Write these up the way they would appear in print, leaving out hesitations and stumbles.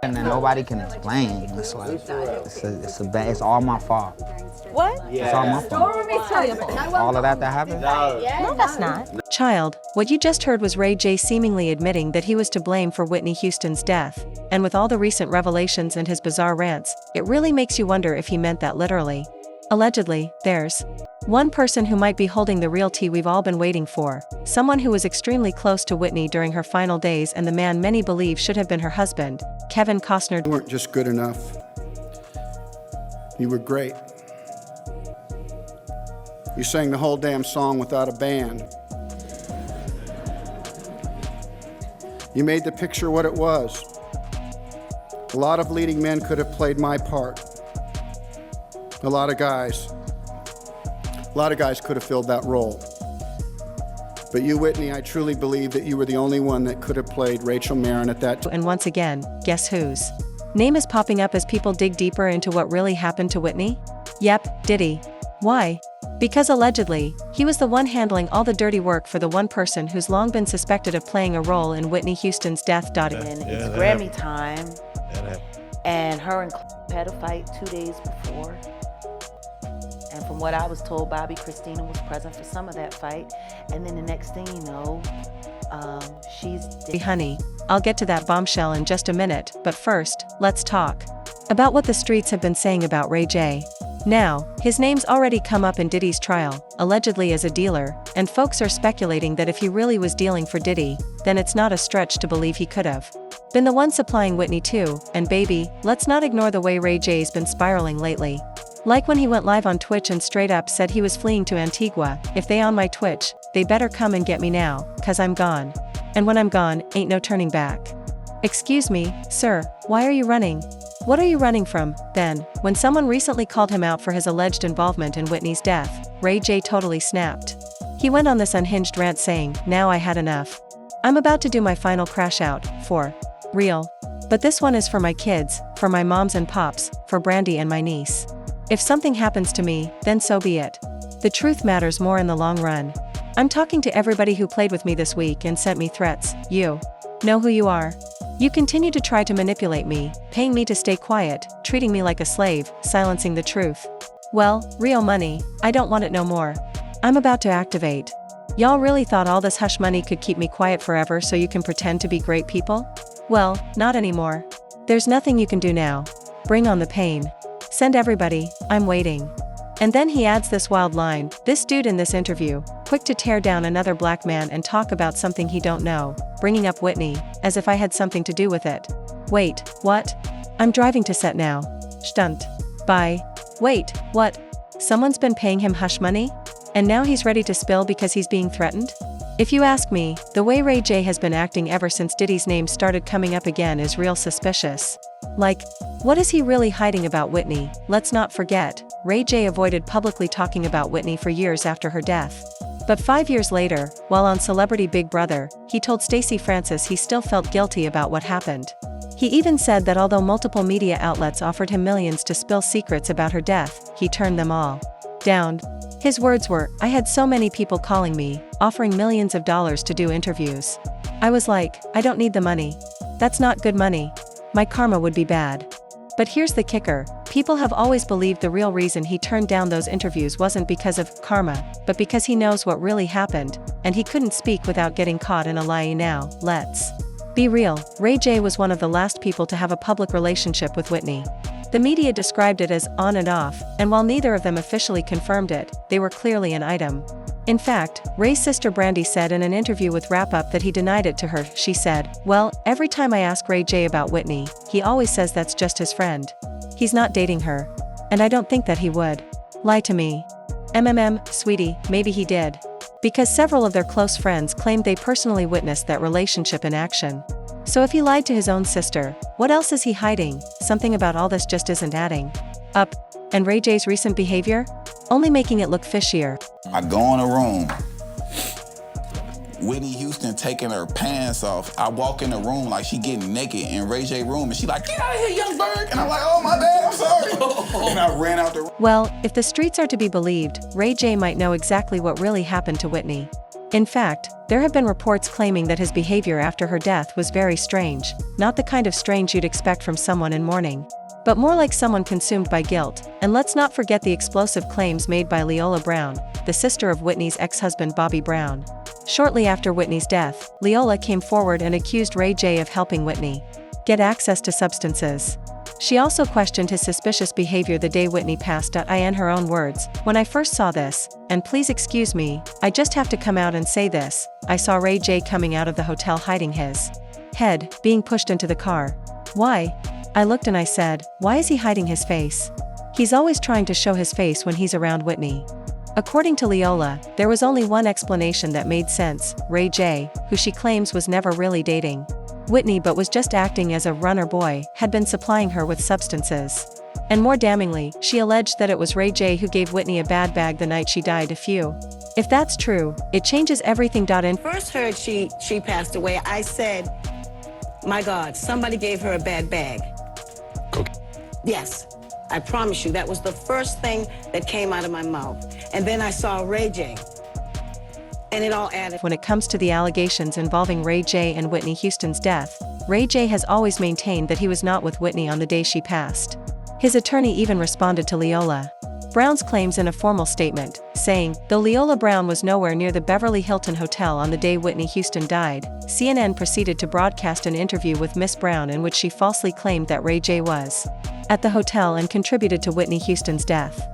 happened that nobody can explain. It's like, it's all my fault. What? It's all my fault. All of that happened? No, that's not. Child, what you just heard was Ray J seemingly admitting that he was to blame for Whitney Houston's death, and with all the recent revelations and his bizarre rants, it really makes you wonder if he meant that literally. Allegedly, there's one person who might be holding the real tea we've all been waiting for, someone who was extremely close to Whitney during her final days and the man many believe should have been her husband, Kevin Costner. You weren't just good enough. You were great. You sang the whole damn song without a band. You made the picture what it was. A lot of leading men could have played my part. A lot of guys could have filled that role. But you, Whitney, I truly believe that you were the only one that could have played Rachel Marron at that time. And once again, guess whose name is popping up as people dig deeper into what really happened to Whitney? Yep, Diddy. Why? Because allegedly, he was the one handling all the dirty work for the one person who's long been suspected of playing a role in Whitney Houston's death. And it's Grammy time, and her and had a fight 2 days before. And from what I was told, Bobby Christina was present for some of that fight. And then the next thing you know, she's dead. Honey, I'll get to that bombshell in just a minute, but first, let's talk about what the streets have been saying about Ray J. Now, his name's already come up in Diddy's trial, allegedly as a dealer, and folks are speculating that if he really was dealing for Diddy, then it's not a stretch to believe he could have been the one supplying Whitney too. And baby, let's not ignore the way Ray J's been spiraling lately. Like when he went live on Twitch and straight up said he was fleeing to Antigua. If they on my Twitch, they better come and get me now, 'cause I'm gone. And when I'm gone, ain't no turning back. Excuse me, sir, why are you running? What are you running from? Then, when someone recently called him out for his alleged involvement in Whitney's death, Ray J totally snapped. He went on this unhinged rant saying, "Now I had enough. I'm about to do my final crash out, for real. But this one is for my kids, for my moms and pops, for Brandy and my niece. If something happens to me, then so be it. The truth matters more in the long run. I'm talking to everybody who played with me this week and sent me threats. You know who you are. You continue to try to manipulate me, paying me to stay quiet, treating me like a slave, silencing the truth. Well, real money, I don't want it no more. I'm about to activate. Y'all really thought all this hush money could keep me quiet forever so you can pretend to be great people? Well, not anymore. There's nothing you can do now. Bring on the pain. Send everybody, I'm waiting." And then he adds this wild line, this dude in this interview, quick to tear down another black man and talk about something he don't know, bringing up Whitney, as if I had something to do with it. Wait, what? I'm driving to set now. Stunt. Bye. Wait, what? Someone's been paying him hush money? And now he's ready to spill because he's being threatened? If you ask me, the way Ray J has been acting ever since Diddy's name started coming up again is real suspicious. Like, what is he really hiding about Whitney? Let's not forget, Ray J avoided publicly talking about Whitney for years after her death. But 5 years later, while on Celebrity Big Brother, he told Stacey Francis he still felt guilty about what happened. He even said that although multiple media outlets offered him millions to spill secrets about her death, he turned them all down. His words were, "I had so many people calling me, offering millions of dollars to do interviews. I was like, I don't need the money. That's not good money. My karma would be bad." But here's the kicker, people have always believed the real reason he turned down those interviews wasn't because of karma, but because he knows what really happened, and he couldn't speak without getting caught in a lie. Now, let's be real, Ray J was one of the last people to have a public relationship with Whitney. The media described it as on and off, and while neither of them officially confirmed it, they were clearly an item. In fact, Ray's sister Brandy said in an interview with Wrap Up that he denied it to her. She said, "Well, every time I ask Ray J about Whitney, he always says that's just his friend. He's not dating her. And I don't think that he would lie to me." Sweetie, maybe he did. Because several of their close friends claimed they personally witnessed that relationship in action. So if he lied to his own sister, what else is he hiding? Something about all this just isn't adding up. And Ray J's recent behavior? Only making it look fishier. I go in a room, Whitney Houston taking her pants off. I walk in the room like she getting naked in Ray J room and she like, "Get out of here, young bird." And I'm like, "Oh my bad, I'm sorry." And I ran out the room. Well, if the streets are to be believed, Ray J might know exactly what really happened to Whitney. In fact, there have been reports claiming that his behavior after her death was very strange, not the kind of strange you'd expect from someone in mourning, but more like someone consumed by guilt. And let's not forget the explosive claims made by Leola Brown, the sister of Whitney's ex-husband Bobby Brown. Shortly after Whitney's death, Leola came forward and accused Ray J of helping Whitney get access to substances. She also questioned his suspicious behavior the day Whitney passed. In her own words, "When I first saw this, and please excuse me, I just have to come out and say this, I saw Ray J coming out of the hotel hiding his head, being pushed into the car. Why? I looked and I said, why is he hiding his face? He's always trying to show his face when he's around Whitney." According to Leola, there was only one explanation that made sense: Ray J, who she claims was never really dating Whitney but was just acting as a runner boy, had been supplying her with substances. And more damningly, she alleged that it was Ray J who gave Whitney a bad bag the night she died. If that's true, it changes everything. First heard she passed away, I said, my God, somebody gave her a bad bag. Okay. Yes, I promise you, that was the first thing that came out of my mouth. And then I saw Ray J, and it all added. When it comes to the allegations involving Ray J and Whitney Houston's death, Ray J has always maintained that he was not with Whitney on the day she passed. His attorney even responded to Leola Brown's claims in a formal statement, saying, though Leola Brown was nowhere near the Beverly Hilton Hotel on the day Whitney Houston died, CNN proceeded to broadcast an interview with Miss Brown in which she falsely claimed that Ray J was at the hotel and contributed to Whitney Houston's death.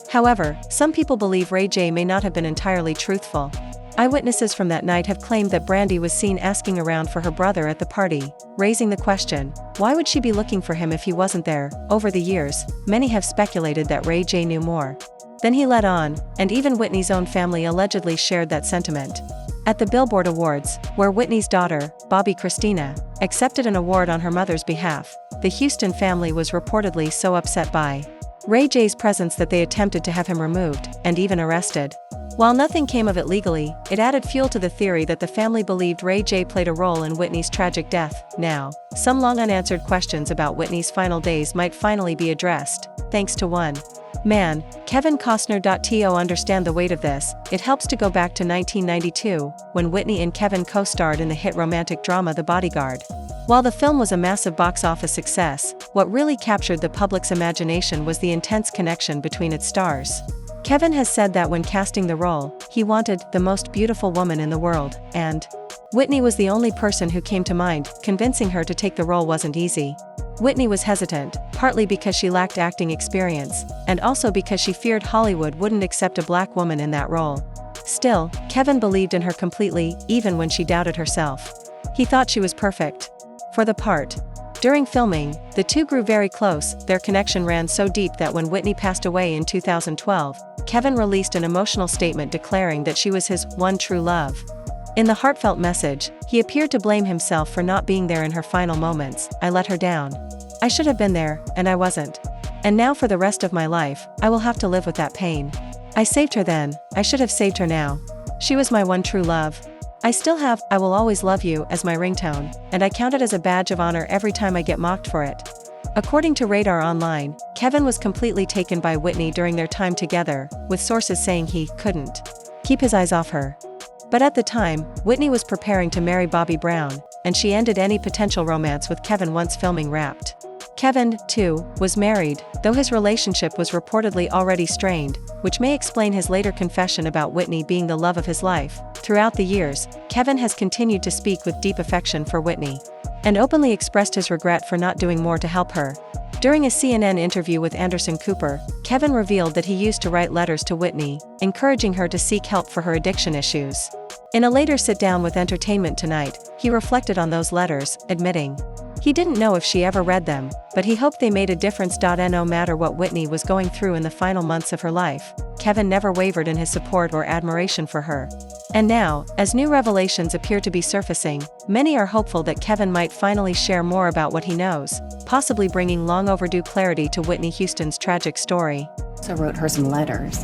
However, some people believe Ray J may not have been entirely truthful. Eyewitnesses from that night have claimed that Brandy was seen asking around for her brother at the party, raising the question, why would she be looking for him if he wasn't there? Over the years, many have speculated that Ray J knew more than he let on, and even Whitney's own family allegedly shared that sentiment. At the Billboard Awards, where Whitney's daughter, Bobby Christina, accepted an award on her mother's behalf, the Houston family was reportedly so upset by Ray J's presence that they attempted to have him removed, and even arrested. While nothing came of it legally, it added fuel to the theory that the family believed Ray J played a role in Whitney's tragic death. Now, some long unanswered questions about Whitney's final days might finally be addressed, thanks to one man, Kevin Costner. To understand the weight of this, it helps to go back to 1992, when Whitney and Kevin co-starred in the hit romantic drama The Bodyguard. While the film was a massive box office success, what really captured the public's imagination was the intense connection between its stars. Kevin has said that when casting the role, he wanted the most beautiful woman in the world, and Whitney was the only person who came to mind. Convincing her to take the role wasn't easy. Whitney was hesitant, partly because she lacked acting experience, and also because she feared Hollywood wouldn't accept a black woman in that role. Still, Kevin believed in her completely, even when she doubted herself. He thought she was perfect for the part. During filming, the two grew very close. Their connection ran so deep that when Whitney passed away in 2012, Kevin released an emotional statement declaring that she was his one true love. In the heartfelt message, he appeared to blame himself for not being there in her final moments. I let her down. I should have been there, and I wasn't. And now for the rest of my life, I will have to live with that pain. I saved her then, I should have saved her now. She was my one true love. I still have I Will Always Love You as my ringtone, and I count it as a badge of honor every time I get mocked for it. According to Radar Online, Kevin was completely taken by Whitney during their time together, with sources saying he couldn't keep his eyes off her. But at the time, Whitney was preparing to marry Bobby Brown, and she ended any potential romance with Kevin once filming wrapped. Kevin, too, was married, though his relationship was reportedly already strained, which may explain his later confession about Whitney being the love of his life. Throughout the years, Kevin has continued to speak with deep affection for Whitney, and openly expressed his regret for not doing more to help her. During a CNN interview with Anderson Cooper, Kevin revealed that he used to write letters to Whitney, encouraging her to seek help for her addiction issues. In a later sit-down with Entertainment Tonight, he reflected on those letters, admitting he didn't know if she ever read them, but he hoped they made a difference. No matter what Whitney was going through in the final months of her life, Kevin never wavered in his support or admiration for her. And now, as new revelations appear to be surfacing, many are hopeful that Kevin might finally share more about what he knows, possibly bringing long overdue clarity to Whitney Houston's tragic story. So I wrote her some letters,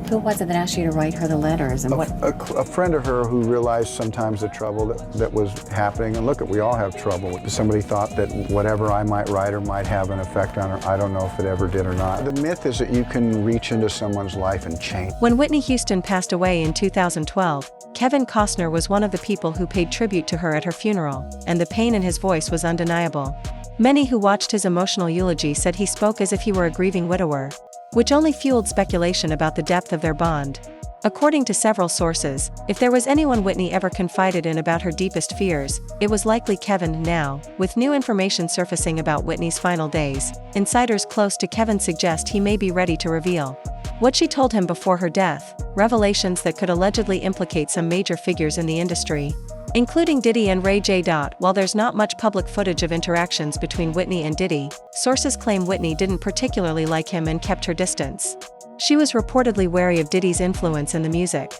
Who was it that asked you to write her the letters, and what? A friend of her who realized sometimes the trouble that was happening. And look, we all have trouble. Somebody thought that whatever I might write her might have an effect on her. I don't know if it ever did or not. The myth is that you can reach into someone's life and change. When Whitney Houston passed away in 2012, Kevin Costner was one of the people who paid tribute to her at her funeral, and the pain in his voice was undeniable. Many who watched his emotional eulogy said he spoke as if he were a grieving widower, which only fueled speculation about the depth of their bond. According to several sources, if there was anyone Whitney ever confided in about her deepest fears, it was likely Kevin. Now, with new information surfacing about Whitney's final days, insiders close to Kevin suggest he may be ready to reveal what she told him before her death, revelations that could allegedly implicate some major figures in the industry, including Diddy and Ray J. While there's not much public footage of interactions between Whitney and Diddy, sources claim Whitney didn't particularly like him and kept her distance. She was reportedly wary of Diddy's influence in the music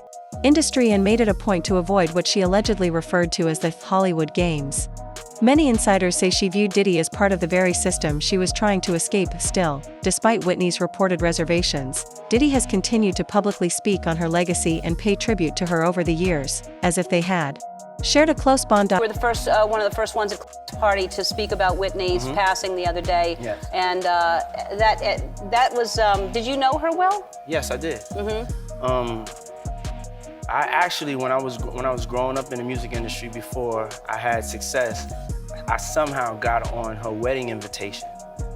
industry and made it a point to avoid what she allegedly referred to as the Hollywood Games. Many insiders say she viewed Diddy as part of the very system she was trying to escape. Still, despite Whitney's reported reservations, Diddy has continued to publicly speak on her legacy and pay tribute to her over the years, as if they had shared a close bond. You were the first, one of the first ones at the party to speak about Whitney's passing the other day. Yes. And that was, did you know her well? Yes, I did. I actually, when I was growing up in the music industry before I had success, I somehow got on her wedding invitation.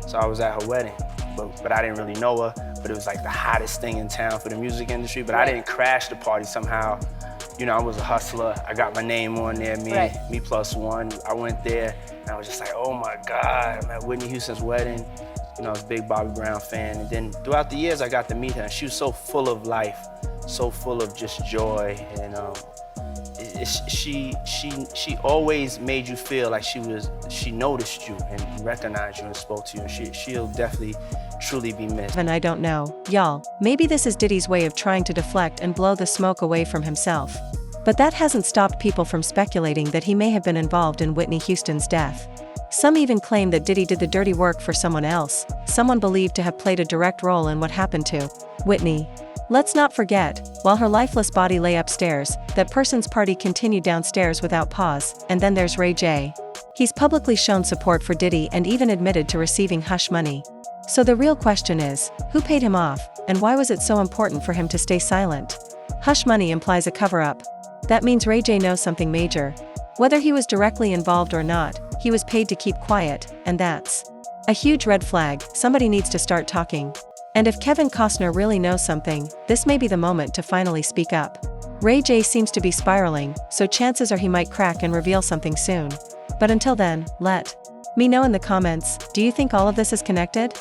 So I was at her wedding, but I didn't really know her, but it was like the hottest thing in town for the music industry, but I didn't crash the party somehow. You know, I was a hustler. I got my name on there, me plus one. I went there, and I was just like, oh my God, I'm at Whitney Houston's wedding. You know, I was a big Bobby Brown fan. And then throughout the years, I got to meet her, and she was so full of life, so full of just joy. And she always made you feel like she noticed you and recognized you and spoke to you. And she'll definitely truly be missed. And I don't know, y'all, maybe this is Diddy's way of trying to deflect and blow the smoke away from himself. But that hasn't stopped people from speculating that he may have been involved in Whitney Houston's death. Some even claim that Diddy did the dirty work for someone else, someone believed to have played a direct role in what happened to Whitney. Let's not forget, while her lifeless body lay upstairs, that person's party continued downstairs without pause. And then there's Ray J. He's publicly shown support for Diddy and even admitted to receiving hush money. So the real question is, who paid him off, and why was it so important for him to stay silent? Hush money implies a cover-up. That means Ray J knows something major. Whether he was directly involved or not, he was paid to keep quiet, and that's a huge red flag. Somebody needs to start talking. And if Kevin Costner really knows something, this may be the moment to finally speak up. Ray J seems to be spiraling, so chances are he might crack and reveal something soon. But until then, let me know in the comments, do you think all of this is connected?